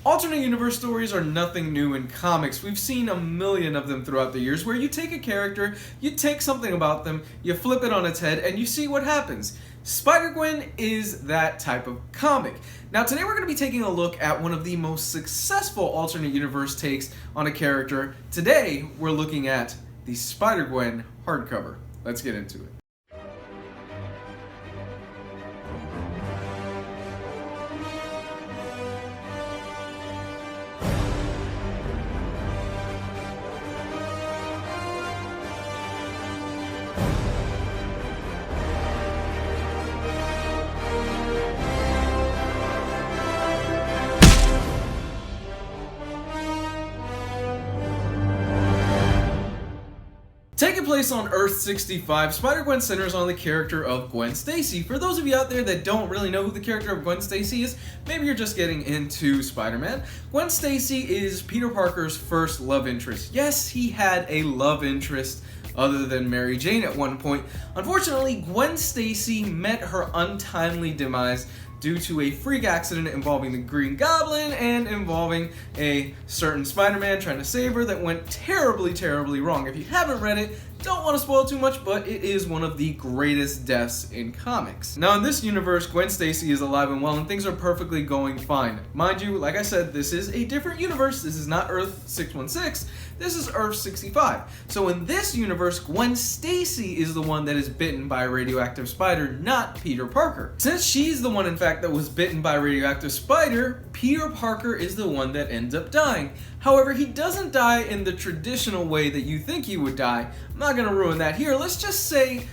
Alternate universe stories are nothing new in comics. We've seen a million of them throughout the years where you take a character, you take something about them, you flip it on its head, and you see what happens. Spider-Gwen is that type of comic. Now today we're going to be taking a look at one of the most successful alternate universe takes on a character. Today we're looking at the Spider-Gwen hardcover. Let's get into it. Taking place on Earth 65, Spider-Gwen centers on the character of Gwen Stacy. For those of you out there that don't really know who the character of Gwen Stacy is, maybe you're just getting into Spider-Man. Gwen Stacy is Peter Parker's first love interest. Yes, he had a love interest other than Mary Jane at one point. Unfortunately, Gwen Stacy met her untimely demise due to a freak accident involving the Green Goblin and involving a certain Spider-Man trying to save her that went terribly, terribly wrong. If you haven't read it, don't want to spoil too much, but it is one of the greatest deaths in comics. Now in this universe, Gwen Stacy is alive and well and things are perfectly going fine. Mind you, like I said, this is a different universe. This is not Earth 616, this is Earth 65. So in this universe, Gwen Stacy is the one that is bitten by a radioactive spider, not Peter Parker. Since she's the one, in fact, that was bitten by a radioactive spider, Peter Parker is the one that ends up dying. However, he doesn't die in the traditional way that you think he would die. I'm not going to ruin that here. Let's just say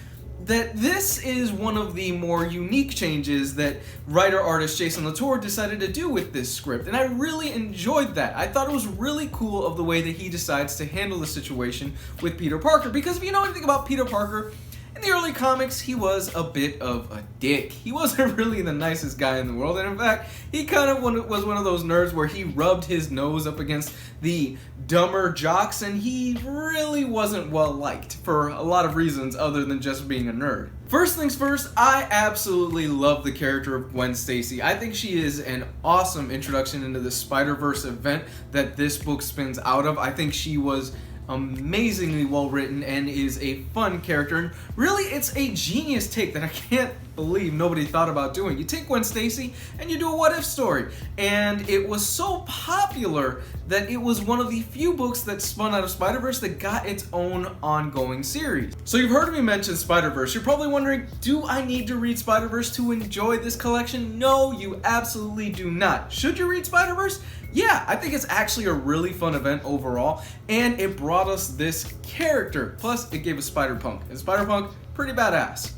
that this is one of the more unique changes that writer-artist Jason Latour decided to do with this script, and I really enjoyed that. I thought it was really cool of the way that he decides to handle the situation with Peter Parker, because if you know anything about Peter Parker, in the early comics, he was a bit of a dick. He wasn't really the nicest guy in the world, and in fact, he kind of was one of those nerds where he rubbed his nose up against the dumber jocks, and he really wasn't well liked for a lot of reasons other than just being a nerd. First things first, I absolutely love the character of Gwen Stacy. I think she is an awesome introduction into the Spider-Verse event that this book spins out of. I think she was amazingly well written and is a fun character, and really it's a genius take that I can't believe nobody thought about doing. You take Gwen Stacy and you do a what if story, and it was so popular that it was one of the few books that spun out of Spider-Verse that got its own ongoing series. So you've heard me mention Spider-Verse. You're probably wondering, do I need to read Spider-Verse to enjoy this collection? No, you absolutely do not. Should you read Spider-Verse? Yeah, I think it's actually a really fun event overall, and it brought us this character. Plus, it gave us Spider-Punk, and Spider-Punk, pretty badass.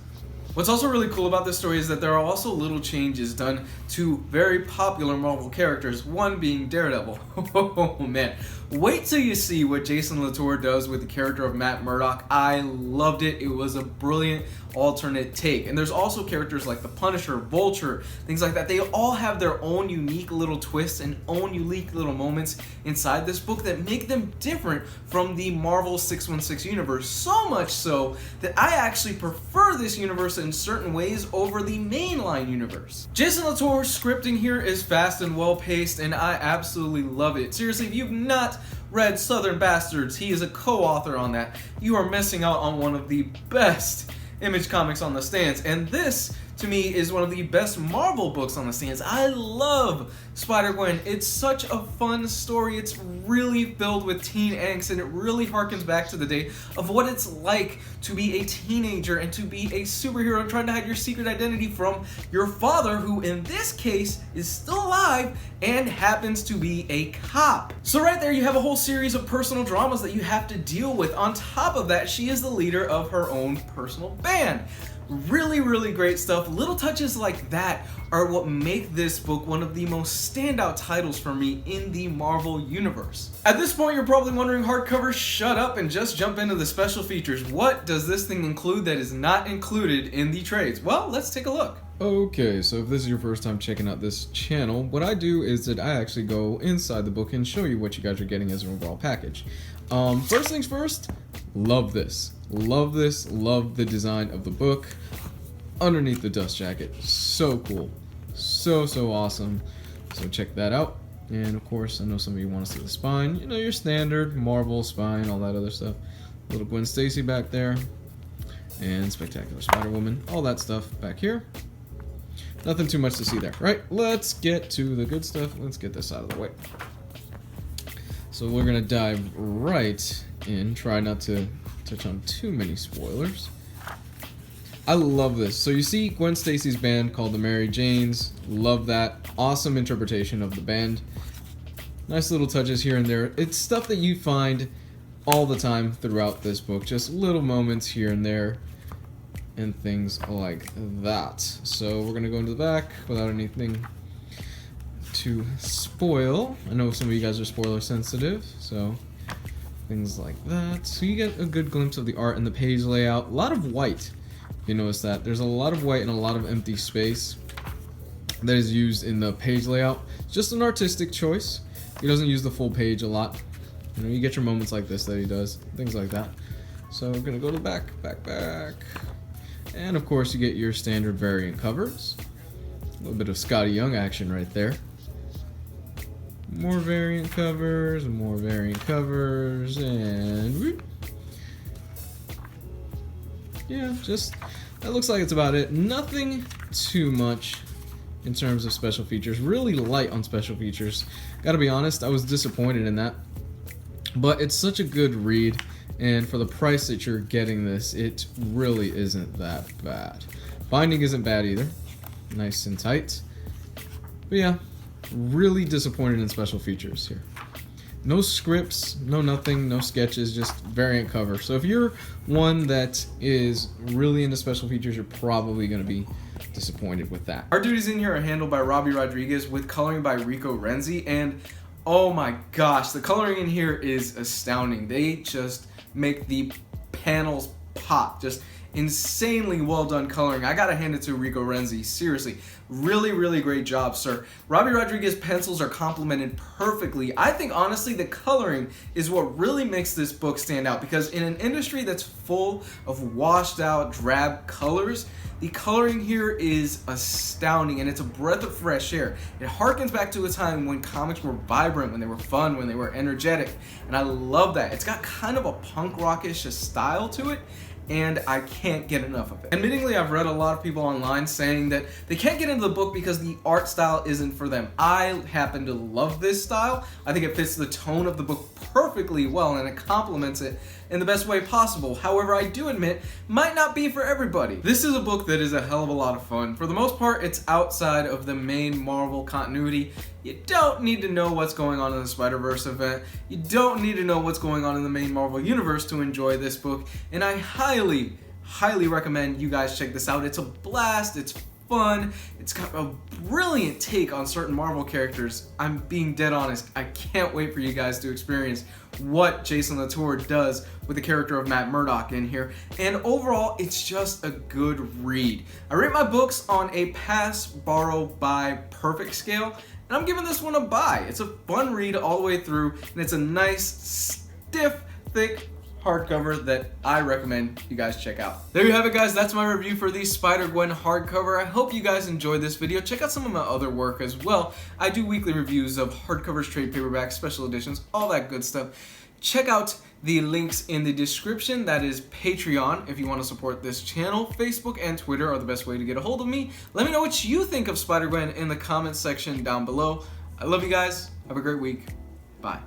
What's also really cool about this story is that there are also little changes done to very popular Marvel characters, one being Daredevil. Oh man, wait till you see what Jason Latour does with the character of Matt Murdock. I loved it. It was a brilliant alternate take. And there's also characters like the Punisher, Vulture, things like that. They all have their own unique little twists and own unique little moments inside this book that make them different from the Marvel 616 universe. So much so that I actually prefer this universe in certain ways over the mainline universe. Jason Latour's scripting here is fast and well paced, and I absolutely love it. Seriously, if you've not read Southern Bastards, he is a co-author on that. You are missing out on one of the best Image comics on the stands, and this to me is one of the best Marvel books on the stands. I love Spider-Gwen. It's such a fun story. It's really filled with teen angst, and it really harkens back to the day of what it's like to be a teenager and to be a superhero and trying to hide your secret identity from your father, who in this case is still alive and happens to be a cop. So right there you have a whole series of personal dramas that you have to deal with. On top of that, she is the leader of her own personal band. Really, really great stuff. Little touches like that are what make this book one of the most standout titles for me in the Marvel Universe. At this point, you're probably wondering, hardcover, shut up and just jump into the special features. What does this thing include that is not included in the trades? Well, let's take a look. Okay, so if this is your first time checking out this channel, what I do is that I actually go inside the book and show you what you guys are getting as an overall package. First things first, love this. Love this, love the design of the book. Underneath the dust jacket, so cool. So awesome. So check that out. And of course, I know some of you want to see the spine. You know, your standard Marvel spine, all that other stuff. Little Gwen Stacy back there. And Spectacular Spider-Woman. All that stuff back here. Nothing too much to see there, right? Let's get to the good stuff. Let's get this out of the way. So we're going to dive right in. Try not to touch on too many spoilers. I love this. So you see Gwen Stacy's band called the Mary Janes. Love that. Awesome interpretation of the band. Nice little touches here and there. It's stuff that you find all the time throughout this book. Just little moments here and there and things like that. So we're going to go into the back without anything to spoil. I know some of you guys are spoiler sensitive, so things like that. So you get a good glimpse of the art and the page layout. A lot of white. You notice that there's a lot of white and a lot of empty space that is used in the page layout. It's just an artistic choice. He doesn't use the full page a lot. You know, you get your moments like this that he does, things like that. So we're gonna go to the back, and of course you get your standard variant covers. A little bit of Scotty Young action right there. More variant covers, and whoop. Yeah, just, that looks like it's about it. Nothing too much in terms of special features. Really light on special features. Gotta be honest, I was disappointed in that. But it's such a good read, and for the price that you're getting this, it really isn't that bad. Binding isn't bad either. Nice and tight. But yeah, really disappointed in special features here. No scripts, no nothing, no sketches, just variant cover. So if you're one that is really into special features, you're probably going to be disappointed with that. Our duties in here are handled by Robbie Rodriguez with coloring by Rico Renzi, and oh my gosh, the coloring in here is astounding. They just make the panels pop. Just insanely well done coloring. I gotta hand it to Rico Renzi, seriously. Really great job, sir. Robbie Rodriguez's pencils are complemented perfectly. I think honestly the coloring is what really makes this book stand out, because in an industry that's full of washed out drab colors, the coloring here is astounding, and it's a breath of fresh air. It harkens back to a time when comics were vibrant, when they were fun, when they were energetic, and I love that. It's got kind of a punk rockish style to it, and I can't get enough of it. Admittingly, I've read a lot of people online saying that they can't get into the book because the art style isn't for them. I happen to love this style. I think it fits the tone of the book perfectly well, and it complements it in the best way possible. However, I do admit, might not be for everybody. This is a book that is a hell of a lot of fun. For the most part, it's outside of the main Marvel continuity. You don't need to know what's going on in the Spider-Verse event. You don't need to know what's going on in the main Marvel universe to enjoy this book, and I highly recommend you guys check this out. It's a blast, it's fun, it's got a brilliant take on certain Marvel characters. I'm being dead honest, I can't wait for you guys to experience what Jason Latour does with the character of Matt Murdock in here. And overall, it's just a good read. I rate my books on a pass, borrow, buy perfect scale, and I'm giving this one a buy. It's a fun read all the way through, and it's a nice, stiff, thick hardcover that I recommend you guys check out. There you have it, guys. That's my review for the Spider-Gwen hardcover. I hope you guys enjoyed this video. Check out some of my other work as well. I do weekly reviews of hardcovers, trade paperbacks, special editions, all that good stuff. Check out the links in the description. That is Patreon if you want to support this channel. Facebook and Twitter are the best way to get a hold of me. Let me know what you think of Spider-Gwen in the comments section down below. I love you guys. Have a great week. Bye.